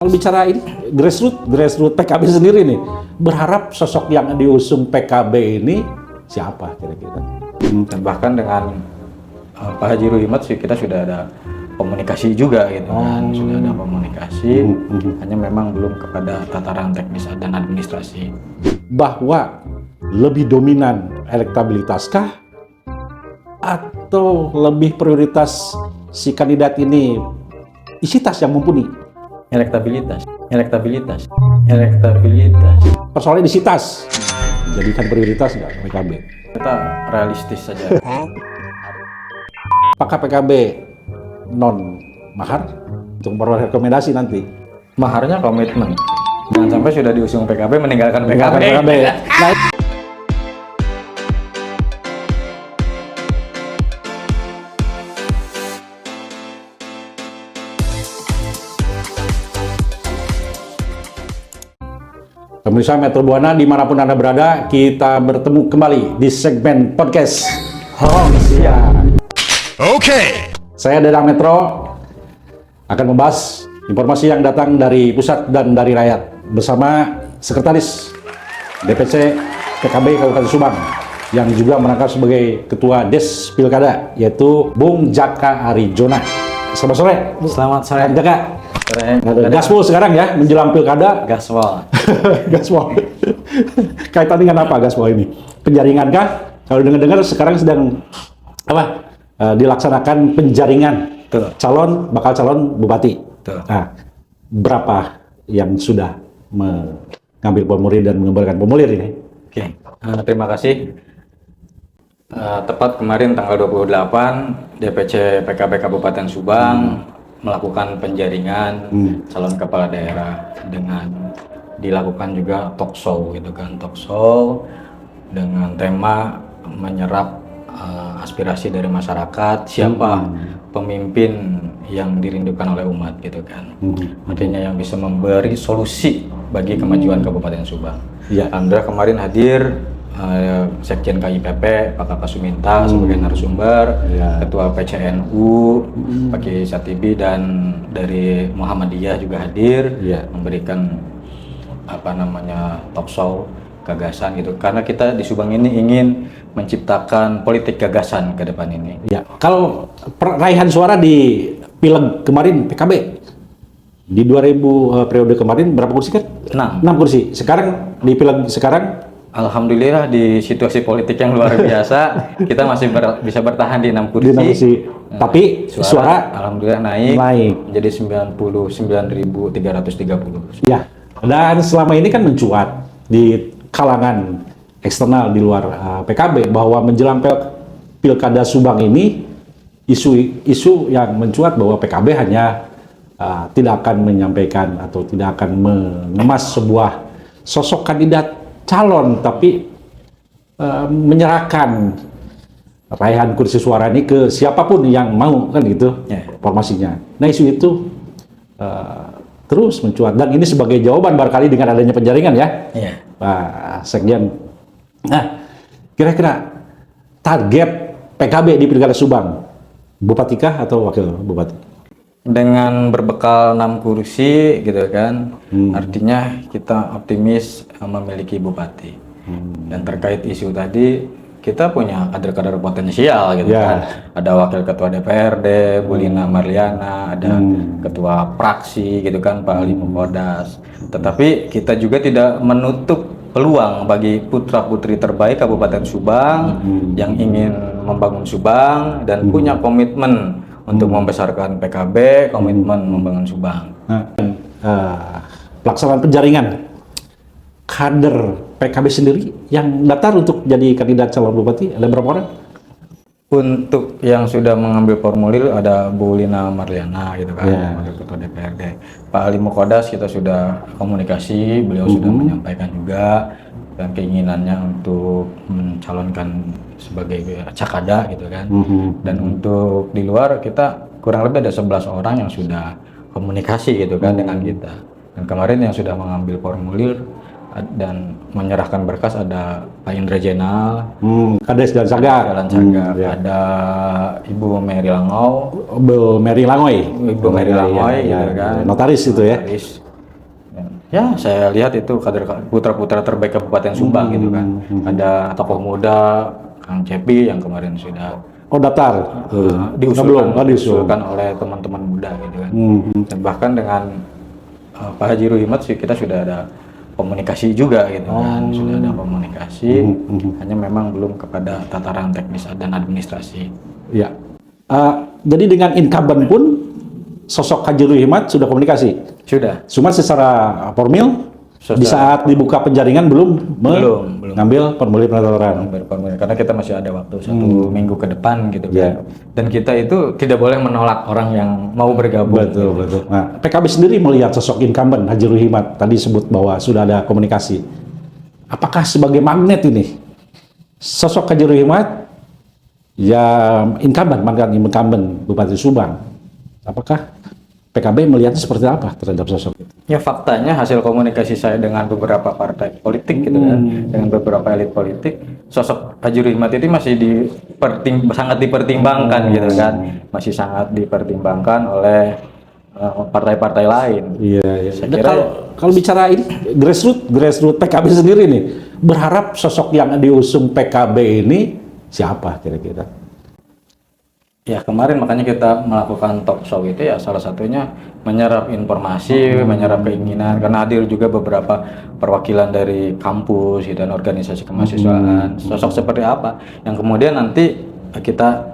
Kalau bicara ini grassroots PKB sendiri nih, berharap sosok yang diusung PKB ini siapa kira-kira? Dan bahkan dengan Pak Haji Ruhimad sih kita sudah ada komunikasi juga gitu kan, sudah ada komunikasi, hanya memang belum kepada tataran teknis dan administrasi. Bahwa lebih dominan elektabilitaskah atau lebih prioritas si kandidat ini isi tas yang mumpuni? Elektabilitas. Persoalannya di sitas, jadikan prioritas nggak PKB? Kita realistis saja. Apakah PKB non mahar untuk memperoleh rekomendasi nanti? Maharnya komitmen. Jangan sampai sudah diusung PKB meninggalkan PKB. Nah, pemirsa Metro Buana dimanapun Anda berada, kita bertemu kembali di segmen podcast Siang. Okay. Saya Dadang Metro akan membahas informasi yang datang dari pusat dan dari rakyat bersama Sekretaris DPC PKB Kabupaten Subang yang juga merangkap sebagai Ketua Des Pilkada, yaitu Bung Jaka Arijona. Selamat sore. Selamat sore. Bung Jaka. Gaspol sekarang ya, menjelang Pilkada. Gaspol. Gaspol. Kaitan dengan apa Gaspol ini? Penjaringan kah? Kalau dengar-dengar sekarang sedang apa? Dilaksanakan penjaringan bakal calon bupati. Nah, berapa yang sudah mengambil formulir dan mengembalikan formulir ini? Oke, terima kasih. Tepat kemarin tanggal 28, DPC PKB Kabupaten Subang melakukan penjaringan calon kepala daerah dengan dilakukan juga talk show gitu kan, talk show dengan tema menyerap aspirasi dari masyarakat, siapa pemimpin yang dirindukan oleh umat gitu kan. Artinya yang bisa memberi solusi bagi kemajuan Kabupaten Subang. Ya. Alhamdulillah kemarin hadir Sekjen KIPP Pak Kakak Suminta sebagai narasumber, Ketua PCNU Pak Kiai Satibi, dan dari Muhammadiyah juga hadir memberikan talk show gagasan gitu, karena kita di Subang ini ingin menciptakan politik gagasan ke depan ini. Ya, kalau raihan suara di Pileg kemarin PKB di 2000 periode kemarin berapa kursi kan? 6 kursi. Sekarang di Pileg sekarang alhamdulillah di situasi politik yang luar biasa kita masih bisa bertahan di 6 kursi. Tapi suara alhamdulillah naik menjadi 99.330. Ya. Dan selama ini kan mencuat di kalangan eksternal di luar PKB bahwa menjelang Pilkada Subang ini isu yang mencuat bahwa PKB hanya tidak akan menyampaikan atau tidak akan mengemas sebuah sosok kandidat calon, tapi menyerahkan raihan kursi suara ini ke siapapun yang mau, kan gitu formasinya. Nah, isu itu terus mencuat, dan ini sebagai jawaban barangkali dengan adanya penjaringan ya, Pak Sekjen. Nah, kira-kira target PKB di Pilkada Subang, bupati kah atau wakil bupati? Dengan berbekal 6 kursi gitu kan, artinya kita optimis memiliki bupati. Dan terkait isu tadi, kita punya kader-kader potensial gitu kan. Ada wakil ketua DPRD Bu Lina Marliana, ada ketua praksi gitu kan Pak Ali Mukodas. Tetapi kita juga tidak menutup peluang bagi putra-putri terbaik Kabupaten Subang yang ingin membangun Subang dan punya komitmen untuk membesarkan PKB, komitmen membangun Subang. Pelaksanaan penjaringan kader PKB sendiri yang daftar untuk jadi kandidat calon bupati ada berapa orang? Untuk yang sudah mengambil formulir ada Bu Lina Marliana gitu kan, Wakil Ketua DPRD. Pak Ali Mukodas kita sudah komunikasi, beliau sudah menyampaikan juga dan keinginannya untuk mencalonkan sebagai cakada gitu kan. Dan untuk di luar kita kurang lebih ada 11 orang yang sudah komunikasi gitu kan dengan kita. Dan kemarin yang sudah mengambil formulir dan menyerahkan berkas ada Pak Indra Jenal, Kades dan Saga, ada Ibu Mary Langoy, Ibu Mary Langoy, gitu kan, notaris itu ya. Notaris. Ya, saya lihat itu kader putra-putra terbaik Kabupaten Subang gitu kan. Ada tokoh muda Kang Cepi yang kemarin sudah Oh, daftar. diusulkan, Belum, diusulkan oleh teman-teman muda gitu kan. Dan bahkan dengan Pak Haji Ruhimat sih kita sudah ada komunikasi juga gitu kan, sudah ada komunikasi, hanya memang belum kepada tataran teknis dan administrasi. Ya. Jadi dengan incumbent pun sosok Haji Ruhimat sudah komunikasi. Sudah. Cuma secara formil di saat dibuka penjaringan belum mengambil formulir pendaftaran. Karena kita masih ada waktu 1 minggu ke depan gitu kan. Dan kita itu tidak boleh menolak orang yang mau bergabung. Betul, betul. Nah, PKB sendiri melihat sosok incumbent Haji Ruhimat tadi sebut bahwa sudah ada komunikasi. Apakah sebagai magnet ini sosok Haji Ruhimat ya incumbent Bupati Subang? Apakah PKB melihatnya seperti apa terhadap sosok itu? Ya faktanya hasil komunikasi saya dengan beberapa partai politik gitu kan, dengan beberapa elit politik, sosok Haji Ruhimat itu masih sangat dipertimbangkan gitu kan, masih sangat dipertimbangkan oleh partai-partai lain. Iya, iya. Saya kira Kalau bicara ini grassroots PKB sendiri nih, berharap sosok yang diusung PKB ini siapa kira-kira? ya kemarin makanya kita melakukan talk show itu ya salah satunya menyerap informasi, menyerap keinginan, karena hadir juga beberapa perwakilan dari kampus dan organisasi kemahasiswaan. Sosok seperti apa yang kemudian nanti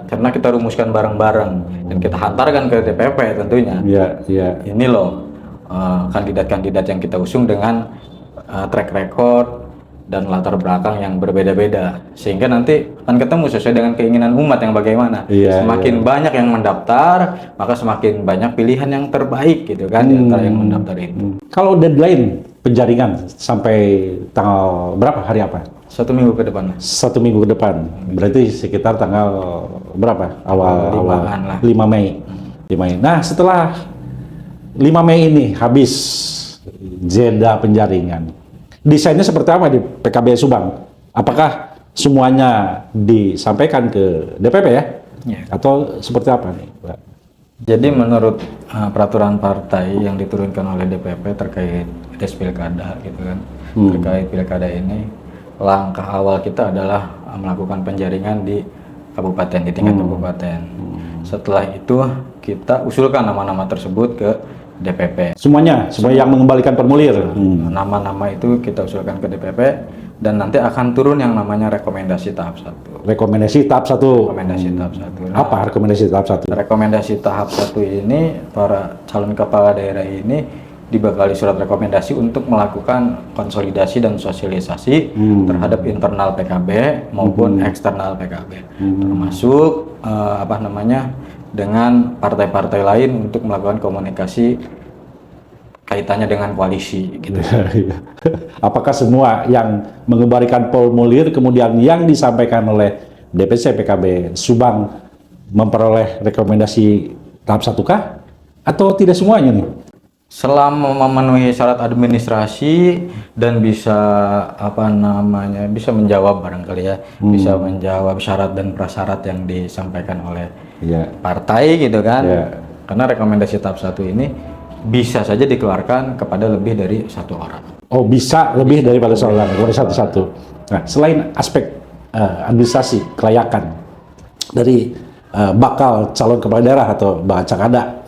karena kita rumuskan bareng-bareng dan kita hantarkan ke DPP tentunya. Iya, iya. Ini loh kandidat-kandidat yang kita usung dengan track record dan latar belakang yang berbeda-beda, sehingga nanti akan ketemu sesuai dengan keinginan umat yang bagaimana. Semakin banyak yang mendaftar, maka semakin banyak pilihan yang terbaik gitu kan di antara yang mendaftar itu. Kalau deadline penjaringan sampai tanggal berapa, hari apa? 1 minggu ke depan. 1 minggu ke depan, berarti sekitar tanggal berapa? Awal 5 Mei. 5 Mei. Nah, setelah 5 Mei ini habis jeda penjaringan, desainnya seperti apa di PKB Subang? Apakah semuanya disampaikan ke DPP ya? Atau seperti apa nih, Pak? Jadi menurut peraturan partai yang diturunkan oleh DPP terkait des pilkada gitu kan, terkait pilkada ini, langkah awal kita adalah melakukan penjaringan di kabupaten, di tingkat kabupaten. Setelah itu kita usulkan nama-nama tersebut ke DPP. Semua yang mengembalikan formulir. Nama-nama itu kita usulkan ke DPP dan nanti akan turun yang namanya rekomendasi tahap 1. Rekomendasi tahap 1. Rekomendasi tahap 1. Apa rekomendasi tahap 1? Rekomendasi tahap 1 ini para calon kepala daerah ini dibekali surat rekomendasi untuk melakukan konsolidasi dan sosialisasi terhadap internal PKB maupun eksternal PKB, termasuk dengan partai-partai lain untuk melakukan komunikasi kaitannya dengan koalisi gitu. Apakah semua yang mengembalikan formulir kemudian yang disampaikan oleh DPC PKB Subang memperoleh rekomendasi tahap 1 kah? Atau tidak semuanya nih? Selama memenuhi syarat administrasi dan bisa bisa menjawab barangkali ya, bisa menjawab syarat dan prasyarat yang disampaikan oleh partai gitu kan. Karena rekomendasi tahap 1 ini bisa saja dikeluarkan kepada lebih dari 1 orang. Oh, bisa lebih daripada seorang, satu-satu. Nah, selain aspek administrasi kelayakan dari bakal calon kepala daerah atau Bacakada,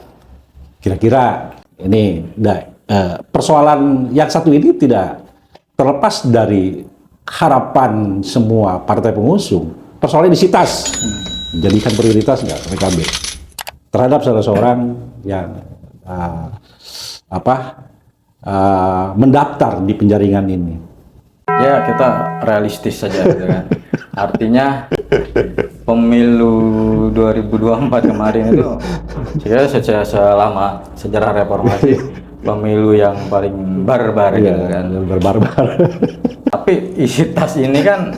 kira-kira ini persoalan yang satu ini tidak terlepas dari harapan semua partai pengusung. Persoalan identitas jadikan prioritas nggak PKB terhadap salah seorang yang mendaftar di penjaringan ini. Ya, kita realistis saja gitu kan. Artinya pemilu 2024 kemarin itu selama sejarah reformasi pemilu yang paling barbar gitu kan. Barbar. Tapi isi tas ini kan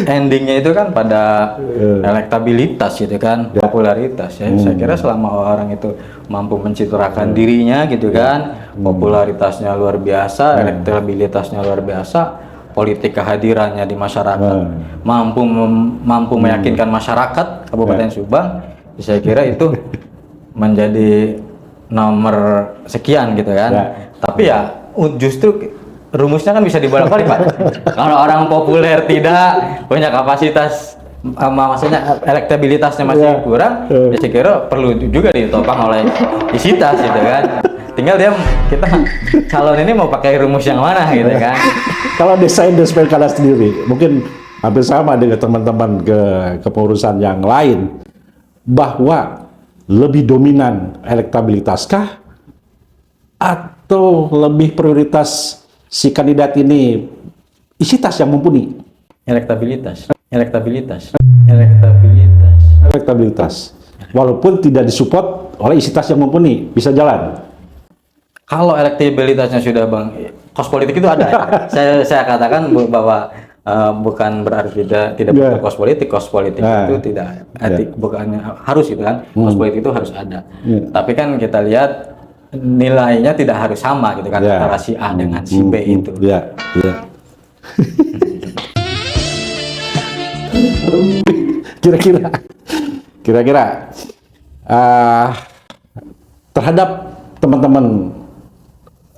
endingnya itu kan pada elektabilitas gitu kan, popularitas ya. Saya kira selama orang itu mampu mencitrakan dirinya gitu kan, popularitasnya luar biasa, elektabilitasnya luar biasa, politik kehadirannya di masyarakat mampu meyakinkan masyarakat Kabupaten Subang, saya kira itu menjadi nomor sekian gitu kan. Tapi ya justru rumusnya kan bisa dibolak-balik Pak. Kalau orang populer tidak punya kapasitas, maksudnya elektabilitasnya masih kurang, ya saya kira perlu juga ditopang oleh isitas gitu kan. Tinggal kita calon ini mau pakai rumus yang mana gitu kan. Kalau desain dari pilkada sendiri, mungkin hampir sama dengan teman-teman kepengurusan yang lain, bahwa lebih dominan elektabilitaskah atau lebih prioritas si kandidat ini isitas yang mumpuni? Elektabilitas. Walaupun tidak disupport oleh isitas yang mumpuni, bisa jalan. Kalau elektabilitasnya sudah Bang, kos politik itu ada. saya katakan bahwa bukan berarti tidak butuh kos politik. Kos politik itu tidak bukannya harus gitu kan. Kos politik itu harus ada. Tapi kan kita lihat nilainya tidak harus sama gitu kan antara si A dengan si B itu. Kira-kira terhadap teman-teman,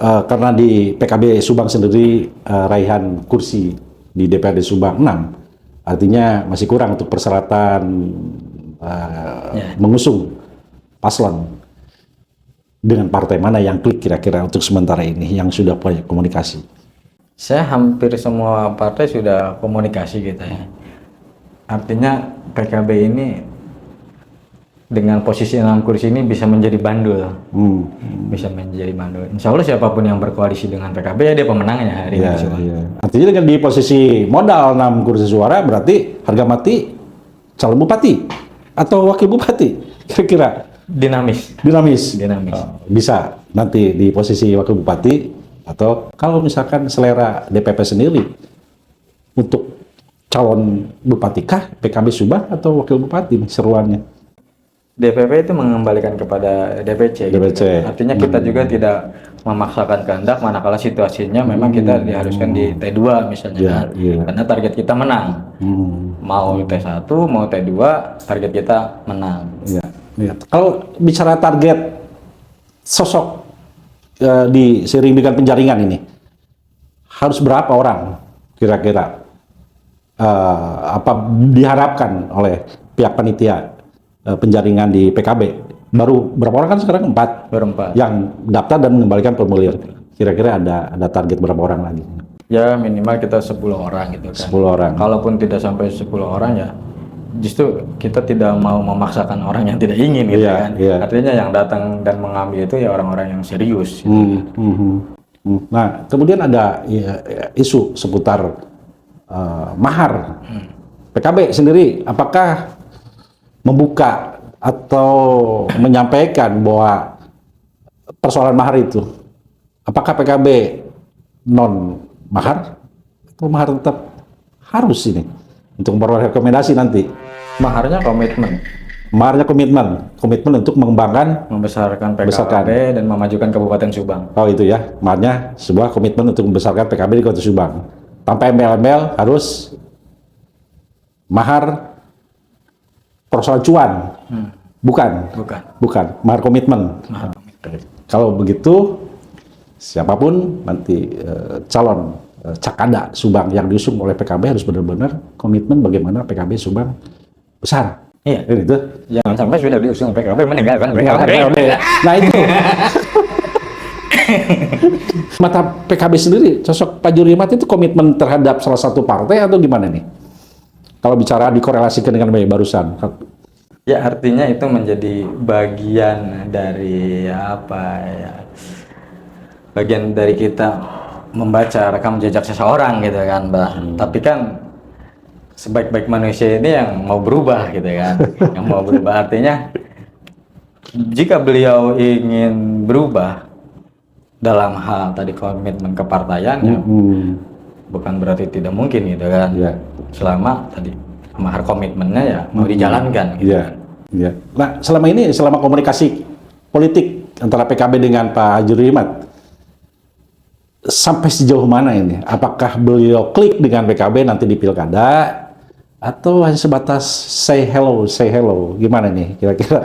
karena di PKB Subang sendiri raihan kursi di DPRD Subang 6, artinya masih kurang untuk persyaratan mengusung paslon. Dengan partai mana yang klik kira-kira untuk sementara ini yang sudah punya komunikasi? Saya hampir semua partai sudah komunikasi gitu ya. Artinya PKB ini dengan posisi 6 kursi ini bisa menjadi bandul. Bisa menjadi bandul. Insya Allah siapapun yang berkoalisi dengan PKB ya dia pemenangnya hari ini. Artinya dengan di posisi modal 6 kursi suara berarti harga mati calon bupati atau wakil bupati kira-kira. Dinamis. Bisa nanti di posisi wakil bupati, atau kalau misalkan selera DPP sendiri untuk calon bupati kah PKB Subang atau wakil bupati seruannya? DPP itu mengembalikan kepada DPC. Gitu. Artinya kita juga tidak memaksakan kehendak manakala situasinya memang kita diharuskan di T2 misalnya. Karena target kita menang. Mau T1, mau T2, target kita menang. Kalau bicara target sosok seiring dengan penjaringan ini, harus berapa orang kira-kira apa diharapkan oleh pihak panitia penjaringan di PKB? Baru berapa orang kan sekarang? 4. Baru 4 yang daftar dan mengembalikan formulir. Kira-kira ada target berapa orang lagi? Ya minimal kita 10 orang gitu kan. 10 orang. Kalaupun tidak sampai 10 orang ya justru kita tidak mau memaksakan orang yang tidak ingin gitu kan. Artinya yang datang dan mengambil itu ya orang-orang yang serius. Nah, kemudian ada isu seputar mahar. PKB sendiri apakah membuka atau menyampaikan bahwa persoalan mahar itu, apakah PKB non mahar atau mahar tetap harus ini untuk memperoleh rekomendasi nanti? Maharnya komitmen. Maharnya komitmen untuk mengembangkan, membesarkan PKB dan memajukan Kabupaten Subang. Oh itu ya, maharnya sebuah komitmen untuk membesarkan PKB di Kota Subang. Tanpa embel-embel, harus mahar persoalan cuan. Bukan. Mahar komitmen. Kalau begitu, siapapun nanti calon Cakada Subang yang diusung oleh PKB harus benar-benar komitmen bagaimana PKB Subang besar. Iya. Itu. Jangan sampai sudah diusung PKB meninggalkan PKB. Nah itu. Mata PKB sendiri, sosok Pak Jurimat itu komitmen terhadap salah satu partai atau gimana nih? Kalau bicara dikorelasikan dengan barusan. Ya artinya itu menjadi bagian dari apa ya? Bagian dari kita membaca rekam jejak seseorang gitu kan, Mbak. Tapi kan sebaik-baik manusia ini yang mau berubah gitu kan. Yang mau berubah artinya jika beliau ingin berubah dalam hal tadi komitmen kepartaian ya bukan berarti tidak mungkin gitu kan. Selama tadi mahar komitmennya ya mau dijalankan gitu kan. Nah, selama komunikasi politik antara PKB dengan Pak Jurimat sampai sejauh mana ini? Apakah beliau klik dengan PKB nanti di pilkada atau hanya sebatas say hello? Gimana nih kira-kira?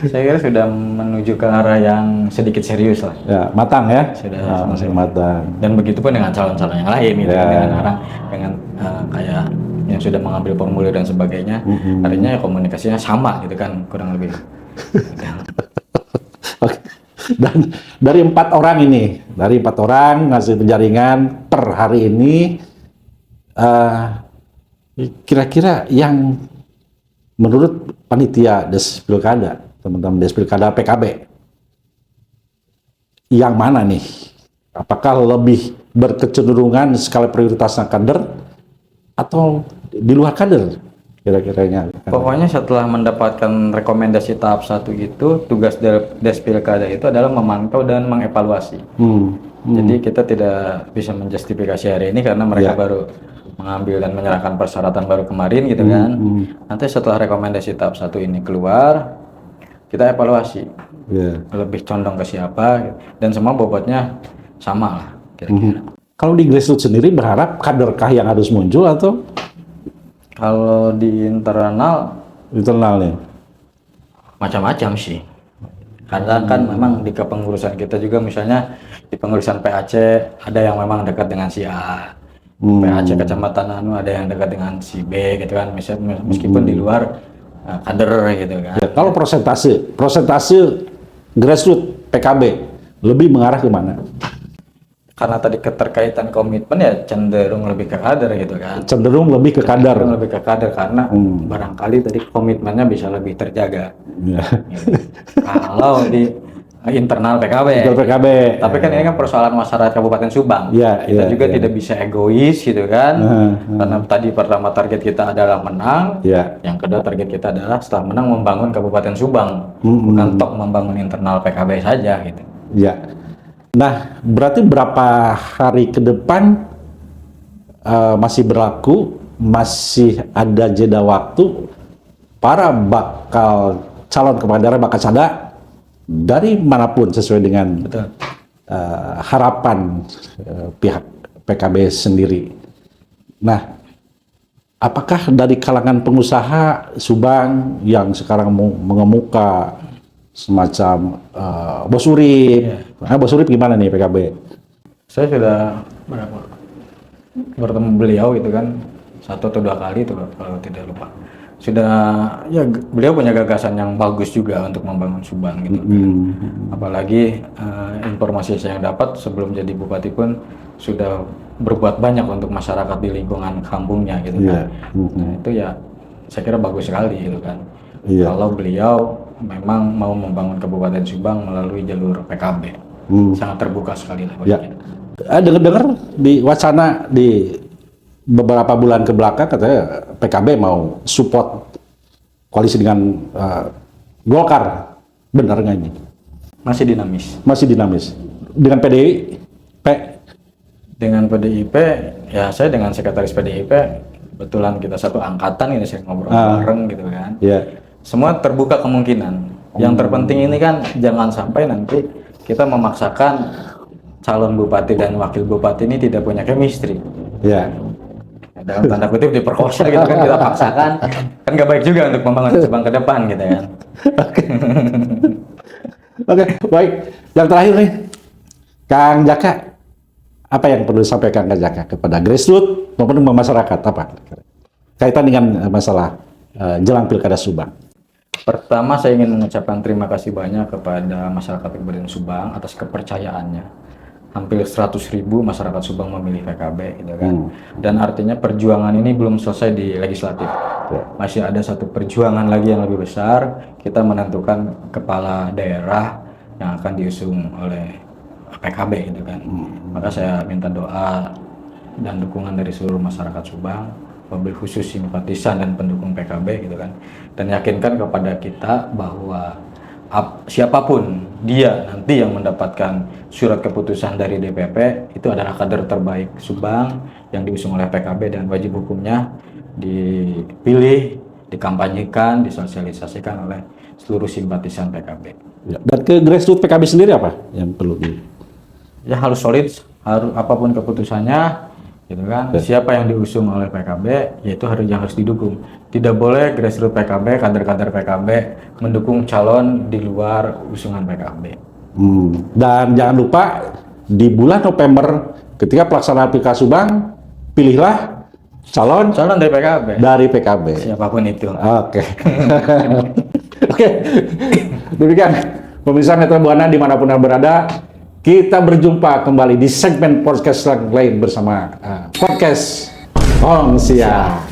Saya kira sudah menuju ke arah yang sedikit serius lah. Ya, matang ya. Sudah Masih matang. Dan begitu pun dengan calon-calon yang lain gitu, Ya. dengan orang dengan kayak yang sudah mengambil formulir dan sebagainya. Artinya ya komunikasinya sama gitu kan, kurang lebih. Oke. Dan dari 4 orang ngasih penjaringan per hari ini, kira-kira yang menurut panitia Des Pilkada, teman-teman Des Pilkada PKB, yang mana nih? Apakah lebih berkecenderungan skala prioritasnya kader atau di luar kader? Kira-kiranya. Pokoknya setelah mendapatkan rekomendasi tahap 1 itu, tugas Des Pilkada itu adalah memantau dan mengevaluasi. Jadi kita tidak bisa menjustifikasi hari ini karena mereka baru mengambil dan menyerahkan persyaratan baru kemarin gitu kan. Nanti setelah rekomendasi tahap 1 ini keluar, kita evaluasi. Lebih condong ke siapa gitu. Dan semua bobotnya sama lah kira-kira. Kalau di grassroots sendiri berharap kaderkah yang harus muncul atau Kalau di internal nih? macam-macam sih. Karena kan memang di kepengurusan kita juga misalnya di pengurusan PAC ada yang memang dekat dengan si A. PAC Kecamatan Anu ada yang dekat dengan si B gitu kan. Meskipun di luar kader gitu kan. Ya, kalau persentase grassroots PKB lebih mengarah ke mana? Karena tadi keterkaitan komitmen ya cenderung lebih ke kader gitu kan. Cenderung lebih ke kader. Cenderung lebih ke kader karena barangkali tadi komitmennya bisa lebih terjaga. Ya. Gitu. Kalau di internal PKB. PKB. Tapi kan ini kan persoalan masyarakat Kabupaten Subang. Ya, Kita juga tidak bisa egois gitu kan. Karena tadi pertama target kita adalah menang. Yang kedua target kita adalah setelah menang membangun Kabupaten Subang. Bukan tok membangun internal PKB saja gitu. Ya. Nah, berarti berapa hari ke depan masih berlaku, masih ada jeda waktu para bakal calon kepala daerah bakal cadar dari manapun sesuai dengan harapan pihak PKB sendiri. Nah, apakah dari kalangan pengusaha Subang yang sekarang mengemuka semacam Bos Urip, Bos Urip gimana nih PKB? Saya sudah bertemu beliau gitu kan 1 atau 2 kali itu kalau tidak lupa. Sudah ya beliau punya gagasan yang bagus juga untuk membangun Subang gitu kan. Apalagi informasi saya yang dapat sebelum jadi bupati pun sudah berbuat banyak untuk masyarakat di lingkungan kampungnya gitu kan. Nah, itu ya saya kira bagus sekali gitu kan. Kalau beliau memang mau membangun Kabupaten Subang melalui jalur PKB. Sangat terbuka sekali lah bagi kita. Dengar-dengar di wacana di beberapa bulan ke belakang katanya PKB mau support koalisi dengan Golkar. Benar nggak ini? Masih dinamis. Masih dinamis. Dengan PDIP? Dengan PDIP, ya saya dengan sekretaris PDIP, kebetulan kita satu angkatan ini saya ngobrol bareng gitu kan. Semua terbuka kemungkinan. Yang terpenting ini kan jangan sampai nanti kita memaksakan calon bupati dan wakil bupati ini tidak punya chemistry. Dalam tanda kutip diperkosa gitu kan, kita paksakan. Kan nggak baik juga untuk membangun Subang ke depan gitu kan. Oke, baik. Yang terakhir nih, Kang Jaka, apa yang perlu disampaikan Kang Jaka kepada grassroots maupun masyarakat apa kaitan dengan masalah jelang Pilkada Subang? Pertama saya ingin mengucapkan terima kasih banyak kepada masyarakat Kabupaten Subang atas kepercayaannya. Hampir 100.000 masyarakat Subang memilih PKB gitu kan. Dan artinya perjuangan ini belum selesai di legislatif. Masih ada satu perjuangan lagi yang lebih besar. Kita menentukan kepala daerah yang akan diusung oleh PKB gitu kan. Maka saya minta doa dan dukungan dari seluruh masyarakat Subang, mobil khusus simpatisan dan pendukung PKB gitu kan, dan yakinkan kepada kita bahwa siapapun dia nanti yang mendapatkan surat keputusan dari DPP itu adalah kader terbaik Subang yang diusung oleh PKB dan wajib hukumnya dipilih, dikampanyekan, disosialisasikan oleh seluruh simpatisan PKB. Dan ke grassroots PKB sendiri apa yang perlu di? Ya harus solid, harus apapun keputusannya gitu kan. Siapa yang diusung oleh PKB, yaitu yang harus didukung. Tidak boleh grassroots PKB, kader-kader PKB mendukung calon di luar usungan PKB. Dan jangan lupa di bulan November ketika pelaksanaan Pilkada Subang, pilihlah calon Dari PKB. PKB. Siapapun itu. Oke. Oke. Demikian pemirsa Metro Buana dimanapun Anda berada. Kita berjumpa kembali di segmen podcast lain bersama podcast Ong Sia.